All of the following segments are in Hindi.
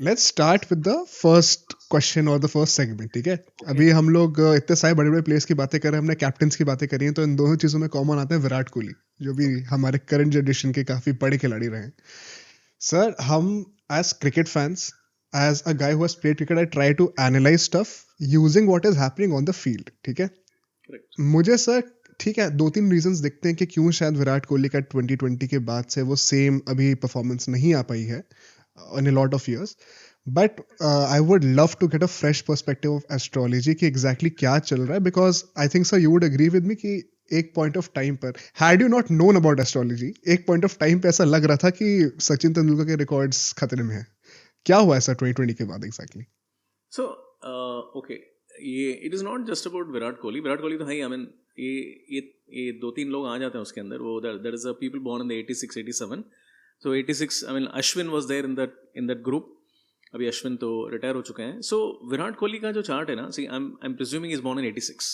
Let's start with the first question और द फर्स्ट सेगमेंट, ठीक है? अभी हम लोग इतने सारे बड़े बड़े प्लेयर्स की बातें कर रहे हैं, हमने कैप्टन्स की बातें करी हैं, तो इन दोनों चीज़ों में कॉमन आते हैं विराट कोहली, जो भी हमारे करंट जनरेशन के काफ़ी बड़े खिलाड़ी रहे हैं. सर, हम as cricket fans, as a guy who has played cricket, I try to analyse stuff using what is happening on the field, ठीक है? करेक्ट. मुझे सर, ठीक है, 2-3 रीजंस दिखते हैं कि क्यों शायद विराट कोहली का 2020 के बाद से वो सेम अभी परफॉर्मेंस नहीं आ पाई है in a lot of years. But I would love to get a fresh perspective of astrology कि एग्जैक्टली क्या चल रहा है, because I think sir you would agree with me कि एक पॉइंट ऑफ टाइम पर, had you not known about astrology, एक पॉइंट ऑफ टाइम पे ऐसा लग रहा था कि सचिन तेंदुलकर के रिकॉर्ड्स खतरे में है. क्या हुआ ऐसा 2020 के बाद एग्जैक्टली? सो ओके, ये it is not just about Virat Kohli. Virat Kohli तो है ही. आई मीन ये 2-3 लोग आ जाते हैं उसके अंदर. वो that is a people born in the 86 87. So 86, I mean Ashwin was there in that group. अभी अश्विन तो रिटायर हो चुके हैं. सो विराट कोहली का जो चार्ट है ना, see I am presuming is born in 86.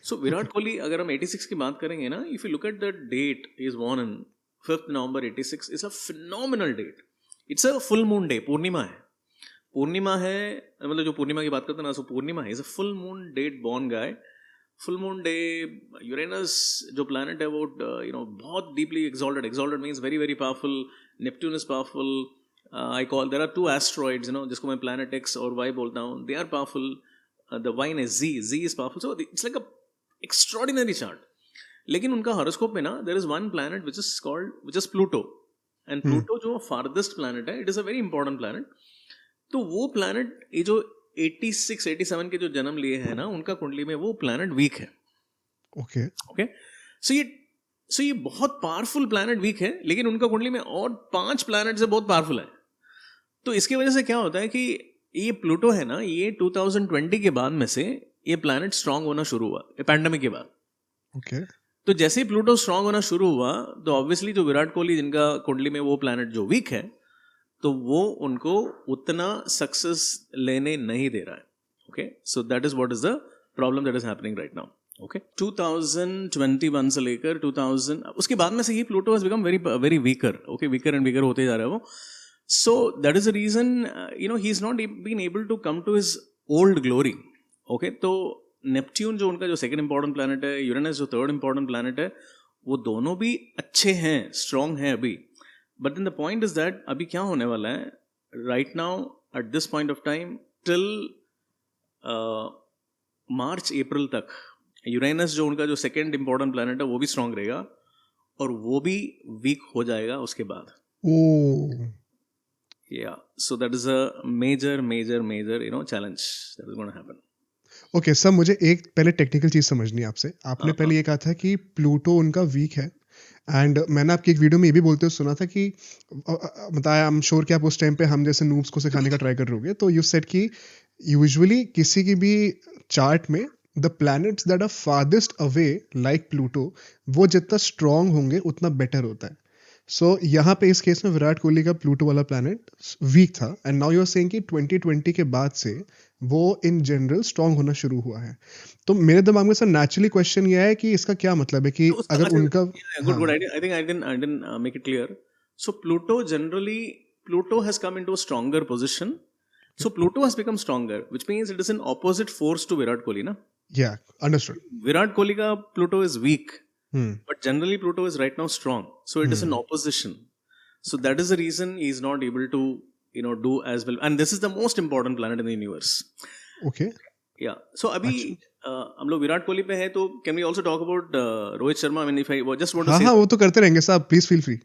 So Virat Kohli, अगर हम 86 की बात करेंगे ना, if you look at the date is born in 5th November 86, it's a phenomenal date. It's a full moon day. पूर्णिमा है. पूर्णिमा है, मतलब जो पूर्णिमा की बात करते हैं ना, सो पूर्णिमा है. Is a full moon date born guy. Full moon day. Uranus जो प्लैनेट है वो बहुत deeply exalted. Exalted means very very powerful. Neptune is powerful. I call there are 2 asteroids, जिसको मैं प्लैनेट एक्स और वाई बोलता हूँ. They are powerful. The vine is G is powerful. So it's like a extraordinary chart. लेकिन उनका हॉरोस्कोप में ना, there is one planet which is Pluto. And Pluto जो फार्देस्ट प्लैनेट है, it is a very important planet. तो वो प्लैनेट, ये जो 86 87 के जो जन्म लिए हैं ना, उनका कुंडली में वो प्लैनेट वीक है. ओके. ओके. सो ये बहुत पावरफुल प्लैनेट वीक है, लेकिन उनका कुंडली में और 5 प्लैनेट से बहुत पावरफुल है. तो इसकी वजह से क्या होता है कि ये प्लूटो है ना, ये 2020 के बाद में से ये प्लैनेट स्ट्रांग होना शुरू हुआ, पैंडेमिक के बाद. ओके. तो जैसे ही प्लूटो स्ट्रांग होना शुरू हुआ, तो ऑब्वियसली जो विराट कोहली, जिनका कुंडली में वो प्लैनेट जो वीक है, तो वो उनको उतना सक्सेस लेने नहीं दे रहा है. Okay. So that is what is the problem that is happening right now. Okay. 2021 से लेकर 2000, उसके बाद में से ही Pluto has become very very weaker. Okay. Weaker and weaker होते जा रहा है वो. So that is the reason he is not been able to come to his old glory. Okay. तो नेपट्यून जो उनका जो सेकंड इंपॉर्टेंट प्लैनेट है, यूरेनस जो थर्ड इंपॉर्टेंट प्लैनेट है, वो दोनों भी अच्छे हैं, स्ट्रांग हैं अभी. But then the point is that अभी क्या होने वाला है right now at this point of time, till March April तक, यूरेनस जो उनका जो सेकंड इंपॉर्टेंट प्लैनेट है, वो भी स्ट्रांग रहेगा और वो भी वीक हो जाएगा उसके बाद. Oh. Yeah. So that is a major major major challenge that is gonna happen. Okay sir, मुझे एक पहले टेक्निकल चीज समझनी है आपसे. आपने पहले ये कहा था कि प्लूटो उनका वीक है, एंड मैंने आपकी एक वीडियो में ये भी बोलते हुए सुना था कि बताया, आई एम श्योर कि आप उस टाइम पे हम जैसे नूब्स को सिखाने का ट्राई कर रहे होगे, तो यू सेड कि यूजुअली किसी की भी चार्ट में the planets that are farthest away like Pluto, वो जितना स्ट्रांग होंगे उतना बेटर होता है. सो यहाँ पे इस केस में विराट कोहली का प्लूटो वाला प्लैनेट वीक था, and now you are saying कि 2020 के बाद से वो इन जनरल स्ट्रांग होना शुरू हुआ है. तो मेरे दिमाग में सर नेचुरली क्वेश्चन ये है कि इसका क्या मतलब है कि अगर उनका good idea. I think I didn't make it clear. So Pluto generally, Pluto has come into a stronger position. So Pluto has become stronger, which means it is an opposite force to Virat Kohli, na? Yeah, understood. Virat Kohli ka Pluto is weak, but generally Pluto is right now strong. So it is an opposition. So that is the reason he is not able to do as well. And this is the most important planet in the universe. Okay. Yeah. So अभी हम लोग विराट कोहली पे हैं, तो can we also talk about Rohit Sharma? I mean if I just want to say, हाँ, वो तो करते रहेंगे साहब, please feel free.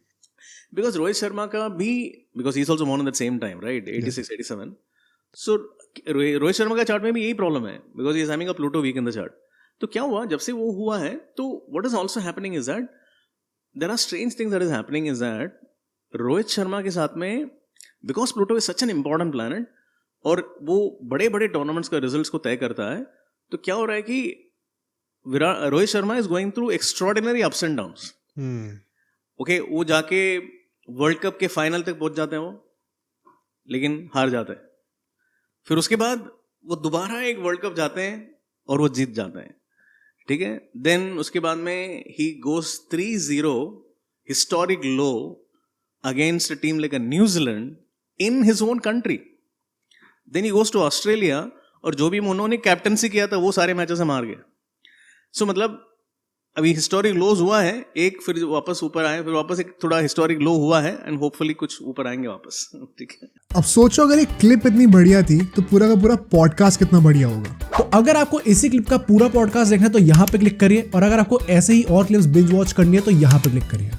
Because Rohit Sharma का भी, because he is also born at the same time, right? 86 87. So Rohit Sharma का चार्ट में भी यही प्रॉब्लम है, because he is having a Pluto weak in the chart. तो क्या हुआ जब से वो हुआ है, तो what is also happening is that there are strange things that is happening is that Rohit Sharma के साथ में, because Pluto is such an important planet और वो बड़े बड़े टूर्नामेंट्स का रिजल्ट्स को तय करता है, तो क्या हो रहा है कि Rohit Sharma is going through extraordinary ups and downs. Okay. वो जाके वर्ल्ड कप के फाइनल तक पहुंच जाते हैं वो, लेकिन हार जाते हैं. फिर उसके बाद वो दोबारा एक वर्ल्ड कप जाते हैं और वो जीत जाते हैं. ठीक है. देन उसके बाद में ही गोस 3-0 historic low against a team like New Zealand in his own country. Then he goes to Australia और जो भी उन्होंने कैप्टनसी किया था वो सारे मैचेस से मार गए. सो मतलब अभी हिस्टोरिक लोज हुआ है एक, फिर वापस ऊपर आए, फिर वापस एक थोड़ा हिस्टोरिक लो हुआ है एंड होपफुली कुछ ऊपर आएंगे वापस. ठीक है. अब सोचो अगर एक क्लिप इतनी बढ़िया थी तो पूरा का पूरा पॉडकास्ट कितना बढ़िया होगा. तो अगर आपको इसी क्लिप का पूरा पॉडकास्ट देखना है तो यहाँ पे क्लिक करिए, और अगर आपको ऐसे ही और क्लिप्स बिंज वॉच करनी है तो यहाँ पे क्लिक करिए.